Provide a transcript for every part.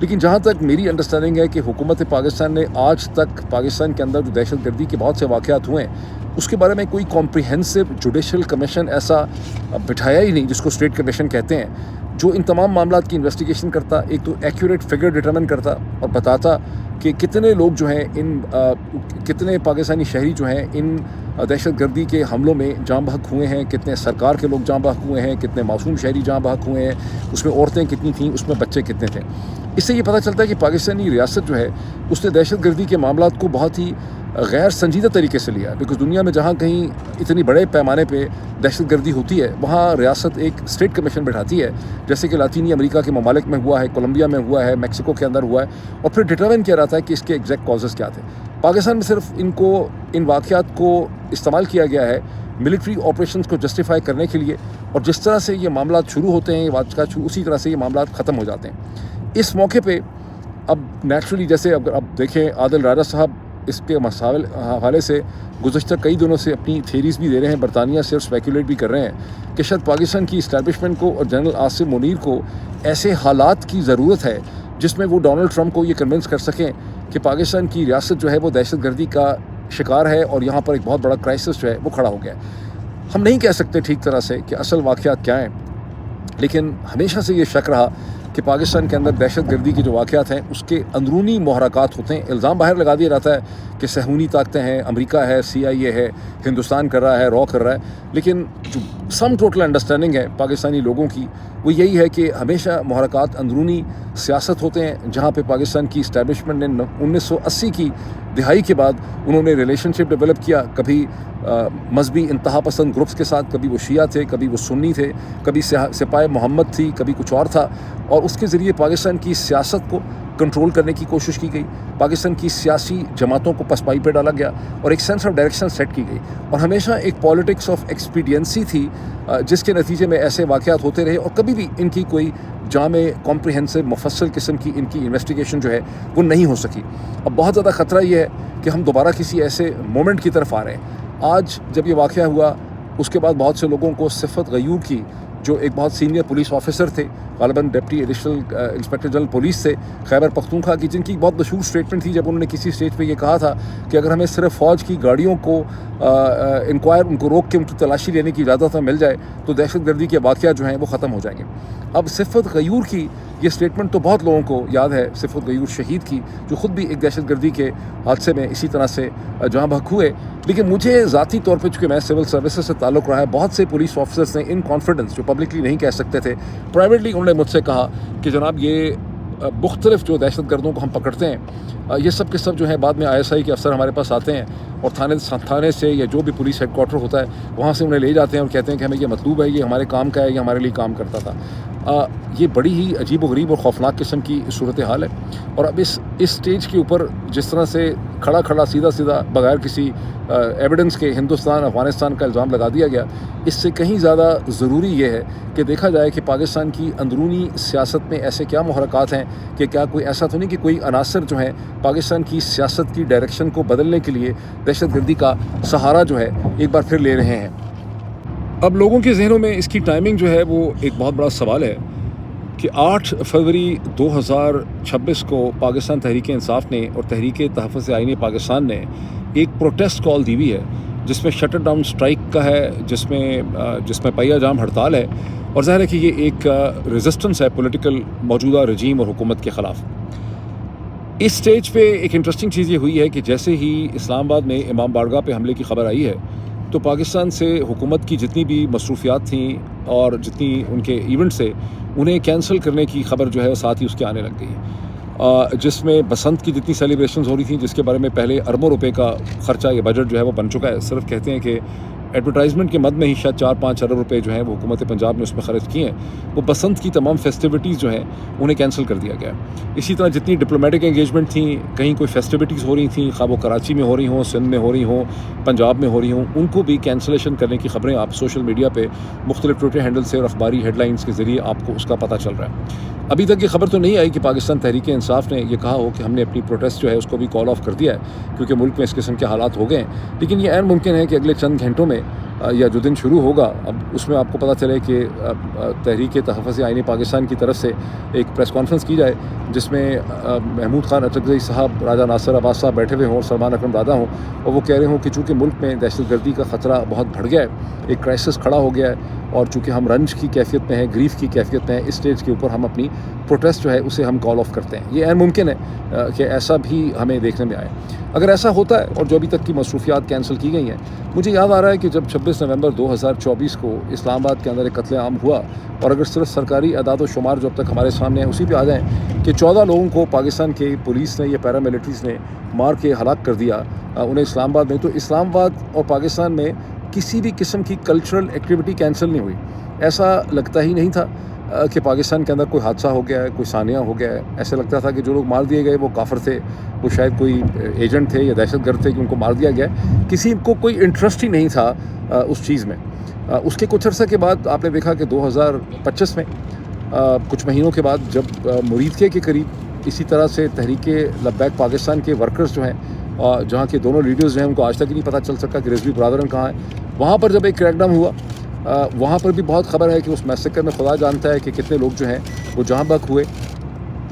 لیکن جہاں تک میری انڈرسٹینڈنگ ہے کہ حکومت پاکستان نے آج تک پاکستان کے اندر جو دہشت گردی کے بہت سے واقعات ہوئے ہیں اس کے بارے میں کوئی کمپریہنسو جوڈیشل کمیشن ایسا بٹھایا ہی نہیں جس کو اسٹیٹ کمیشن کہتے ہیں، جو ان تمام معاملات کی انویسٹیگیشن کرتا، ایک تو ایکوریٹ فگر ڈٹرمن کرتا اور بتاتا کہ کتنے لوگ جو ہیں کتنے پاکستانی شہری جو ہیں ان دہشت گردی کے حملوں میں جاں بحق ہوئے ہیں، کتنے سرکار کے لوگ جاں بحق ہوئے ہیں، کتنے معصوم شہری جاں بحق ہوئے ہیں، اس میں عورتیں کتنی تھیں، اس میں بچے کتنے تھے۔ اس سے یہ پتہ چلتا ہے کہ پاکستانی ریاست جو ہے اس نے دہشت گردی کے معاملات کو بہت ہی غیر سنجیدہ طریقے سے لیا، بیکاز دنیا میں جہاں کہیں اتنی بڑے پیمانے پہ دہشت گردی ہوتی ہے وہاں ریاست ایک اسٹیٹ کمیشن بٹھاتی ہے، جیسے کہ لاطینی امریکہ کے ممالک میں ہوا ہے، کولمبیا میں ہوا ہے، میکسیکو کے اندر ہوا ہے، اور پھر ڈٹرمن کیا رہتا ہے کہ اس کے ایگزیکٹ کازز کیا تھے۔ پاکستان میں صرف ان واقعات کو استعمال کیا گیا ہے ملٹری آپریشنز کو جسٹیفائی کرنے کے لیے، اور جس طرح سے یہ معاملات شروع ہوتے ہیں اسی طرح سے یہ معاملات ختم ہو جاتے ہیں۔ اس موقع پہ اب نیچرلی جیسے اب دیکھیں عادل راجہ صاحب اس کے حوالے سے گزشتہ کئی دنوں سے اپنی تھیریز بھی دے رہے ہیں، برطانیہ صرف اسپیکولیٹ بھی کر رہے ہیں کہ شاید پاکستان کی اسٹیبلشمنٹ کو اور جنرل عاصم منیر کو ایسے حالات کی ضرورت ہے جس میں وہ ڈونلڈ ٹرمپ کو یہ کنونس کر سکیں کہ پاکستان کی ریاست جو ہے وہ دہشت گردی کا شکار ہے اور یہاں پر ایک بہت بڑا کرائسس جو ہے وہ کھڑا ہو گیا ہے۔ ہم نہیں کہہ سکتے ٹھیک طرح سے کہ اصل واقعات کیا ہیں، لیکن ہمیشہ سے یہ شک رہا کہ پاکستان کے اندر دہشت گردی کے جو واقعات ہیں اس کے اندرونی محرکات ہوتے ہیں۔ الزام باہر لگا دیا جاتا ہے کہ صہیونی طاقتیں ہیں، امریکہ ہے، CIA ہے، ہندوستان کر رہا ہے، را کر رہا ہے، لیکن جو سم ٹوٹل انڈرسٹینڈنگ ہے پاکستانی لوگوں کی وہ یہی ہے کہ ہمیشہ محرکات اندرونی سیاست ہوتے ہیں، جہاں پہ پاکستان کی اسٹیبلشمنٹ نے 1980 کی دہائی کے بعد انہوں نے ریلیشن شپ ڈیولپ کیا، کبھی مذہبی انتہا پسند گروپس کے ساتھ، کبھی وہ شیعہ تھے، کبھی وہ سنی تھے، کبھی سپاہ محمد تھی، کبھی کچھ اور تھا، اور اس کے ذریعے پاکستان کی سیاست کو کنٹرول کرنے کی کوشش کی گئی، پاکستان کی سیاسی جماعتوں کو پسپائی پہ ڈالا گیا اور ایک سینس آف ڈائریکشن سیٹ کی گئی، اور ہمیشہ ایک پالیٹکس آف ایکسپیڈینسی تھی جس کے نتیجے میں ایسے واقعات ہوتے رہے اور کبھی بھی ان کی کوئی جامع کمپریہنسو مفصل قسم کی ان کی انویسٹیگیشن جو ہے وہ نہیں ہو سکی۔ اب بہت زیادہ خطرہ یہ ہے کہ ہم دوبارہ کسی ایسے مومنٹ کی طرف آ رہے ہیں۔ آج جب یہ واقعہ ہوا اس کے بعد بہت سے لوگوں کو صفت غیور کی، جو ایک بہت سینئر پولیس آفیسر تھے، غالباً deputy additional inspector general police تھے خیبر پختونخوا کی، جن کی بہت مشہور اسٹیٹمنٹ تھی جب انہوں نے کسی اسٹیج پہ یہ کہا تھا کہ اگر ہمیں صرف فوج کی گاڑیوں کو ان کو روک کے ان کی تلاشی لینے کی اجازت مل جائے تو دہشت گردی کے واقعات جو ہیں وہ ختم ہو جائیں گے۔ اب صفت غیور کی یہ اسٹیٹمنٹ تو بہت لوگوں کو یاد ہے، صفت غیور شہید کی، جو خود بھی ایک دہشت گردی کے حادثے میں اسی طرح سے جہاں بحق ہوئے۔ لیکن مجھے ذاتی طور پہ چونکہ میں سول سروسز سے تعلق رہا ہے، بہت سے پولیس آفیسرز نے ان کانفیڈنس جو پبلکلی نہیں کہہ سکتے تھے، پرائیویٹلی انہوں نے مجھ سے کہا کہ جناب یہ مختلف جو دہشت گردوں کو ہم پکڑتے ہیں یہ سب کے سب جو ہے بعد میں ISI کے افسر ہمارے پاس آتے ہیں اور تھانے سے یا جو بھی پولیس ہیڈ کوارٹر ہوتا ہے وہاں سے انہیں لے جاتے ہیں اور کہتے ہیں کہ ہمیں یہ مطلوب ہے، یہ ہمارے کام کا ہے، یہ ہمارے لیے کام کرتا تھا۔ یہ بڑی ہی عجیب و غریب اور خوفناک قسم کی صورتحال ہے، اور اب اس اسٹیج کے اوپر جس طرح سے کھڑا سیدھا بغیر کسی ایویڈنس کے ہندوستان افغانستان کا الزام لگا دیا گیا، اس سے کہیں زیادہ ضروری یہ ہے کہ دیکھا جائے کہ پاکستان کی اندرونی سیاست میں ایسے کیا محرکات ہیں کہ کیا کوئی ایسا تو نہیں کہ کوئی عناصر جو ہیں پاکستان کی سیاست کی ڈائریکشن کو بدلنے کے لیے دہشت گردی کا سہارا جو ہے ایک بار پھر لے رہے ہیں۔ اب لوگوں کے ذہنوں میں اس کی ٹائمنگ جو ہے وہ ایک بہت بڑا سوال ہے کہ 8 فروری 2026 کو پاکستان تحریک انصاف نے اور تحریک تحفظ آئین پاکستان نے ایک پروٹیسٹ کال دی ہوئی ہے، جس میں شٹر ڈاؤن سٹرائک کا ہے، جس میں پہیا جام ہڑتال ہے، اور ظاہر ہے کہ یہ ایک ریزسٹنس ہے پولیٹیکل موجودہ رجیم اور حکومت کے خلاف۔ اس سٹیج پہ ایک انٹرسٹنگ چیز یہ ہوئی ہے کہ جیسے ہی اسلام آباد میں امام بارگاہ پہ حملے کی خبر آئی ہے تو پاکستان سے حکومت کی جتنی بھی مصروفیات تھیں اور جتنی ان کے ایونٹ سے انہیں کینسل کرنے کی خبر جو ہے ساتھ ہی اس کے آنے لگ گئی، جس میں بسنت کی جتنی سیلیبریشنز ہو رہی تھیں جس کے بارے میں پہلے اربوں روپے کا خرچہ یہ بجٹ جو ہے وہ بن چکا ہے، صرف کہتے ہیں کہ ایڈورٹائزمنٹ کے مد میں ہی شاید 4-5 ارب روپے جو ہیں وہ حکومت پنجاب نے اس میں خرچ کیے ہیں، وہ بسنت کی تمام فیسٹیوٹیز جو ہیں انہیں کینسل کر دیا گیا۔ اسی طرح جتنی ڈپلومیٹک انگیجمنٹ تھیں، کہیں کوئی فیسٹیوٹیز ہو رہی تھیں، خواہ وہ کراچی میں ہو رہی ہوں، سندھ میں ہو رہی ہوں، پنجاب میں ہو رہی ہوں، ان کو بھی کینسلیشن کرنے کی خبریں آپ سوشل میڈیا پہ مختلف ٹویٹر ہینڈل سے اور اخباری ہیڈ لائنز کے ذریعے آپ کو اس کا پتہ چل رہا ہے۔ ابھی تک یہ خبر تو نہیں آئی کہ پاکستان تحریک انصاف نے یہ کہا ہو کہ ہم نے اپنی پروٹیسٹ جو ہے اس کو بھی کال آف کر دیا ہے، کیونکہ ملک میں اس قسم کے حالات ہو گئے ہیں، لیکن یہ عین ممکن ہے کہ اگلے چند گھنٹوں میں یا جو دن شروع ہوگا اب اس میں آپ کو پتہ چلے کہ تحریک تحفظ آئین پاکستان کی طرف سے ایک پریس کانفرنس کی جائے جس میں محمود خان اٹکزئی صاحب، راجہ ناصر عباس صاحب بیٹھے ہوئے ہوں اور سلمان اکرم دادا ہوں، اور وہ کہہ رہے ہوں کہ چونکہ ملک میں دہشت گردی کا خطرہ بہت بڑھ گیا ہے، ایک کرائسس کھڑا ہو گیا ہے، اور چونکہ ہم رنج کی کیفیت میں ہیں، گریف کی کیفیت میں ہیں، اس اسٹیج کے اوپر ہم اپنی پروٹیسٹ جو ہے اسے ہم کال آف کرتے ہیں۔ یہ عین ممکن ہے کہ ایسا بھی ہمیں دیکھنے میں آئے۔ اگر ایسا ہوتا ہے، اور جو ابھی تک کی مصروفیات کینسل کی گئی ہیں، مجھے یاد آ رہا ہے کہ جب 26 نومبر 2024 کو اسلام آباد کے اندر ایک قتل عام ہوا، اور اگر صرف سرکاری اعداد و شمار جو اب تک ہمارے سامنے ہیں اسی پہ آ جائیں کہ 14 لوگوں کو پاکستان کے پولیس نے یا پیراملٹریز نے مار کے ہلاک کر دیا انہیں اسلام آباد میں، تو اسلام آباد اور پاکستان میں کسی بھی قسم کی کلچرل ایکٹیویٹی کینسل نہیں ہوئی۔ ایسا لگتا ہی نہیں تھا کہ پاکستان کے اندر کوئی حادثہ ہو گیا ہے، کوئی ثانیہ ہو گیا ہے۔ ایسا لگتا تھا کہ جو لوگ مار دیے گئے وہ کافر تھے، وہ شاید کوئی ایجنٹ تھے یا دہشت گرد تھے کہ ان کو مار دیا گیا ہے۔ کسی کو کوئی انٹرسٹ ہی نہیں تھا اس چیز میں۔ اس کے کچھ عرصے کے بعد آپ نے دیکھا کہ 2025 میں کچھ مہینوں کے بعد جب مریدکے کے قریب اسی طرح سے تحریک لبیک پاکستان کے ورکرز جو ہیں، جہاں کے دونوں لیڈرز جو ہیں ان کو آج تک ہی نہیں پتہ چل سکا کہ رضوی برادرن کہاں ہیں، وہاں پر جب ایک کریک ڈاؤن ہوا، وہاں پر بھی بہت خبر ہے کہ اس میسیکر میں خدا جانتا ہے کہ کتنے لوگ جو ہیں وہ جہاں بحق ہوئے۔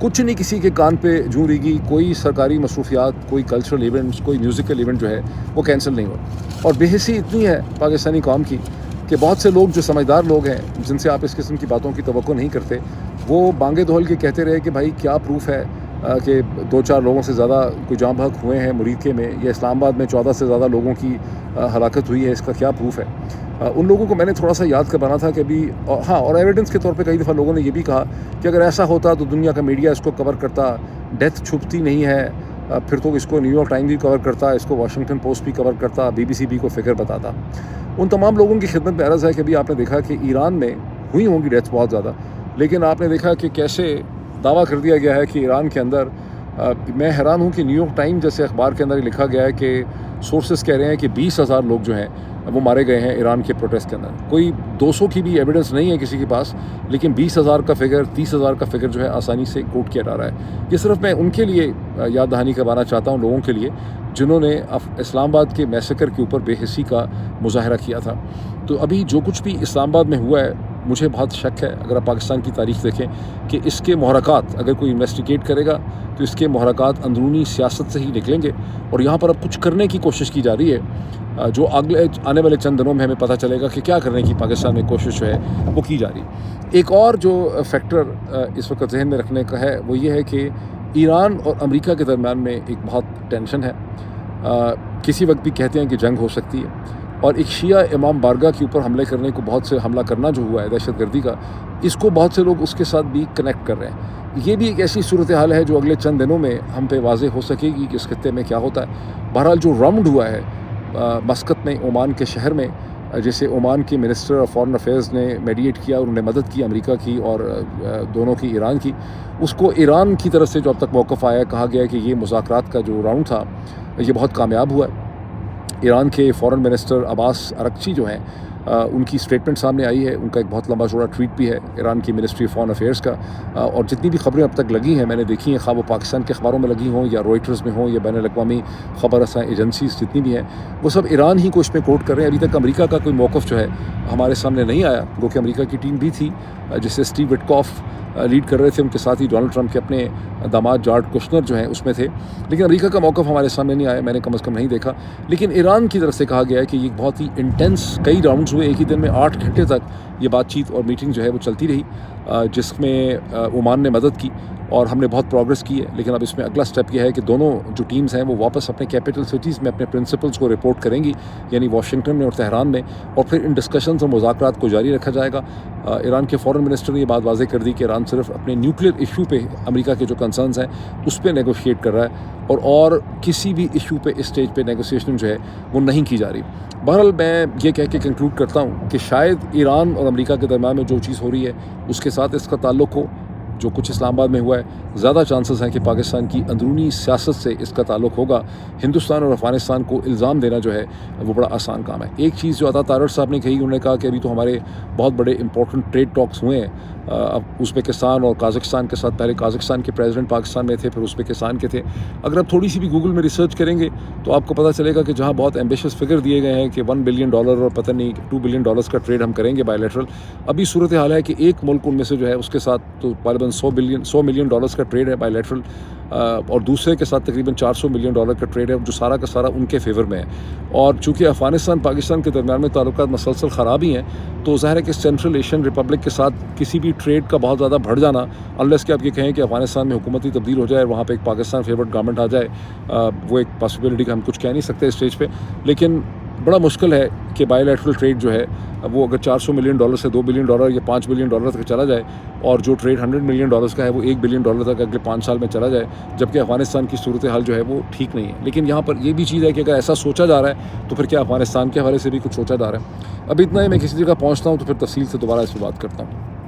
کچھ نہیں کسی کے کان پہ جوں ریگی، کوئی سرکاری مصروفیات، کوئی کلچرل ایونٹس، کوئی میوزیکل ایونٹ جو ہے وہ کینسل نہیں ہوا۔ اور بے حسی اتنی ہے پاکستانی قوم کی کہ بہت سے لوگ جو سمجھدار لوگ ہیں، جن سے آپ اس قسم کی باتوں کی توقع نہیں کرتے، وہ بانگے دہل کے کہتے رہے کہ بھائی کیا پروف ہے کہ 2-4 لوگوں سے زیادہ کوئی جاں بحق ہوئے ہیں مریدکے میں، یا اسلام آباد میں 14 سے زیادہ لوگوں کی ہلاکت ہوئی ہے، اس کا کیا پروف ہے؟ ان لوگوں کو میں نے تھوڑا سا یاد کروانا تھا کہ ابھی ہاں، اور ایویڈنس کے طور پہ کئی دفعہ لوگوں نے یہ بھی کہا کہ اگر ایسا ہوتا تو دنیا کا میڈیا اس کو کور کرتا، ڈیتھ چھپتی نہیں ہے، پھر تو اس کو نیو یارک ٹائم بھی کور کرتا، اس کو واشنگٹن پوسٹ بھی کور کرتا، BBC بھی کو فگر بتاتا۔ ان تمام لوگوں کی خدمت میں عرض ہے کہ ابھی آپ نے دیکھا کہ ایران میں ہوئی ہوں گی ڈیتھ بہت زیادہ، لیکن آپ نے دیکھا کہ کیسے دعویٰ کر دیا گیا ہے کہ ایران کے اندر، میں حیران ہوں کہ نیو یارک ٹائم جیسے اخبار کے اندر یہ لکھا گیا ہے کہ سورسز کہہ رہے ہیں کہ 20,000 لوگ جو ہیں وہ مارے گئے ہیں ایران کے پروٹیسٹ کے اندر۔ کوئی 200 کی بھی ایویڈنس نہیں ہے کسی کے پاس، لیکن 20,000 کا فگر، 30,000 کا فگر جو ہے آسانی سے کوٹ کیا جا رہا ہے۔ یہ صرف میں ان کے لیے یاد دہانی کروانا چاہتا ہوں، لوگوں کے لیے جنہوں نے اسلام آباد کے میسیکر کے اوپر بے حسی کا مظاہرہ کیا تھا۔ تو ابھی جو کچھ بھی اسلام آباد میں ہوا ہے، مجھے بہت شک ہے، اگر آپ پاکستان کی تاریخ دیکھیں، کہ اس کے محرکات اگر کوئی انویسٹیگیٹ کرے گا تو اس کے محرکات اندرونی سیاست سے ہی نکلیں گے، اور یہاں پر اب کچھ کرنے کی کوشش کی جا رہی ہے جو آنے والے چند دنوں میں ہمیں پتہ چلے گا کہ کیا کرنے کی پاکستان میں کوشش جو ہے وہ کی جا رہی ہے۔ ایک اور جو فیکٹر اس وقت ذہن میں رکھنے کا ہے وہ یہ ہے کہ ایران اور امریکہ کے درمیان میں ایک بہت ٹینشن ہے، کسی وقت بھی کہتے ہیں کہ جنگ ہو سکتی ہے، اور ایک شیعہ امام بارگاہ کے اوپر حملے کرنے کو بہت سے حملہ کرنا جو ہوا ہے دہشت گردی کا، اس کو بہت سے لوگ اس کے ساتھ بھی کنیکٹ کر رہے ہیں۔ یہ بھی ایک ایسی صورتحال ہے جو اگلے چند دنوں میں ہم پہ واضح ہو سکے گی کہ اس خطے میں کیا ہوتا ہے۔ بہرحال جو راؤنڈ ہوا ہے مسقط میں، عمان کے شہر میں، جسے عمان کے منسٹر آف فارن افیئرز نے میڈیٹ کیا اور انہوں نے مدد کی امریکہ کی اور دونوں کی ایران کی، اس کو ایران کی طرف سے جو اب تک موقف آیا ہے، کہا گیا ہے کہ یہ مذاکرات کا جو راؤنڈ تھا یہ بہت کامیاب ہوا ہے۔ ایران کے فارن منسٹر عباس ارغچی جو ہیں، ان کی اسٹیٹمنٹ سامنے آئی ہے، ان کا ایک بہت لمبا چوڑا ٹویٹ بھی ہے ایران کی منسٹری آف فارن افیئرز کا، اور جتنی بھی خبریں اب تک لگی ہیں میں نے دیکھی ہیں، خواہ وہ پاکستان کے اخباروں میں لگی ہوں یا روئٹرز میں ہوں یا بین الاقوامی خبر رساں ایجنسیز جتنی بھی ہیں، وہ سب ایران ہی کو اس میں کوٹ کر رہے ہیں۔ ابھی تک امریکہ کا کوئی موقف جو ہے ہمارے سامنے نہیں آیا، گو کہ امریکہ کی ٹیم بھی تھی جسے اسٹیو وٹکاف لیڈ کر رہے تھے، ان کے ساتھ ہی ڈونلڈ ٹرمپ کے اپنے داماد جارڈ کشنر جو ہیں اس میں تھے، لیکن امریکہ کا موقف ہمارے سامنے نہیں آیا، میں نے کم از کم نہیں دیکھا۔ لیکن ایران کی طرف سے کہا گیا ہے کہ یہ بہت ہی انٹینس، کئی راؤنڈز ہوئے، ایک ہی دن میں 8 گھنٹے تک یہ بات چیت اور میٹنگ جو ہے وہ چلتی رہی، جس میں عمان نے مدد کی اور ہم نے بہت پروگرس کی ہے۔ لیکن اب اس میں اگلا سٹیپ یہ ہے کہ دونوں جو ٹیمز ہیں وہ واپس اپنے کیپٹل سٹیز میں اپنے پرنسپلز کو رپورٹ کریں گی، یعنی واشنگٹن میں اور تہران میں، اور پھر ان ڈسکشنز اور مذاکرات کو جاری رکھا جائے گا۔ ایران کے فارن منسٹر نے یہ بات واضح کر دی کہ ایران صرف اپنے نیوکلیئر ایشو پہ امریکہ کے جو کنسرنز ہیں اس پہ نیگوشیٹ کر رہا ہے، اور کسی بھی ایشو پہ اس اسٹیج پہ نیگوسیشن جو ہے وہ نہیں کی جا رہی۔ بہرحال میں یہ کہہ کے کنکلوڈ کرتا ہوں کہ شاید ایران اور امریکہ کے درمیان میں جو چیز ہو رہی ہے اس کے ساتھ اس کا تعلق ہو، جو کچھ اسلام آباد میں ہوا ہے زیادہ چانسز ہیں کہ پاکستان کی اندرونی سیاست سے اس کا تعلق ہوگا. ہندوستان اور افغانستان کو الزام دینا جو ہے وہ بڑا آسان کام ہے. ایک چیز جو عطا تارڑ صاحب نے کہی، انہوں نے کہا کہ ابھی تو ہمارے بہت بڑے امپورٹنٹ ٹریڈ ٹاکس ہوئے ہیں اب ازبکستان اور قازقستان کے ساتھ. پہلے قازقستان کے پریزیڈنٹ پاکستان میں تھے، پھر ازبکستان کے تھے. اگر آپ تھوڑی سی بھی گوگل میں ریسرچ کریں گے تو آپ کو پتہ چلے گا کہ جہاں بہت ایمبیشس فگر دیے گئے ہیں کہ $1 بلین اور پتہ نہیں $2 بلین کا ٹریڈ ہم کریں گے بائی لیٹرل، ابھی صورت حال ہے کہ ایک ملک ان میں سے جو ہے اس کے ساتھ تو غالباً $100 ملین کا ٹریڈ ہے بائی لیٹرل، اور دوسرے کے ساتھ تقریباً $400 ملین کا ٹریڈ ہے جو سارا کا سارا ان کے فیور میں ہے. اور چونکہ افغانستان پاکستان کے درمیان میں تعلقات مسلسل خراب ہی ہیں تو ظاہر ہے کہ سینٹرل ایشین ریپبلک کے ساتھ کسی بھی ٹریڈ کا بہت زیادہ بڑھ جانا، انلیس کہ آپ یہ کہیں کہ افغانستان میں حکومتی تبدیل ہو جائے اور وہاں پہ ایک پاکستان فیورٹ گورنمنٹ آ جائے، وہ ایک پاسبلٹی کا ہم کچھ کہہ نہیں سکتے اسٹیج پہ. لیکن بڑا مشکل ہے کہ بائی لیٹرل ٹریڈ جو ہے وہ اگر $400 ملین سے $2 بلین یا $5 بلین تک چلا جائے، اور جو ٹریڈ $100 ملین کا ہے وہ $1 بلین تک اگلے 5 سال میں چلا جائے، جبکہ افغانستان کی صورتحال جو ہے وہ ٹھیک نہیں ہے. لیکن یہاں پر یہ بھی چیز ہے کہ اگر ایسا سوچا جا رہا ہے تو پھر کیا افغانستان کے حوالے سے بھی کچھ سوچا جا رہا ہے؟ ابھی اتنا ہی، میں کسی جگہ پہنچتا ہوں تو پھر تفصیل سے دوبارہ اس پہ بات کرتا ہوں.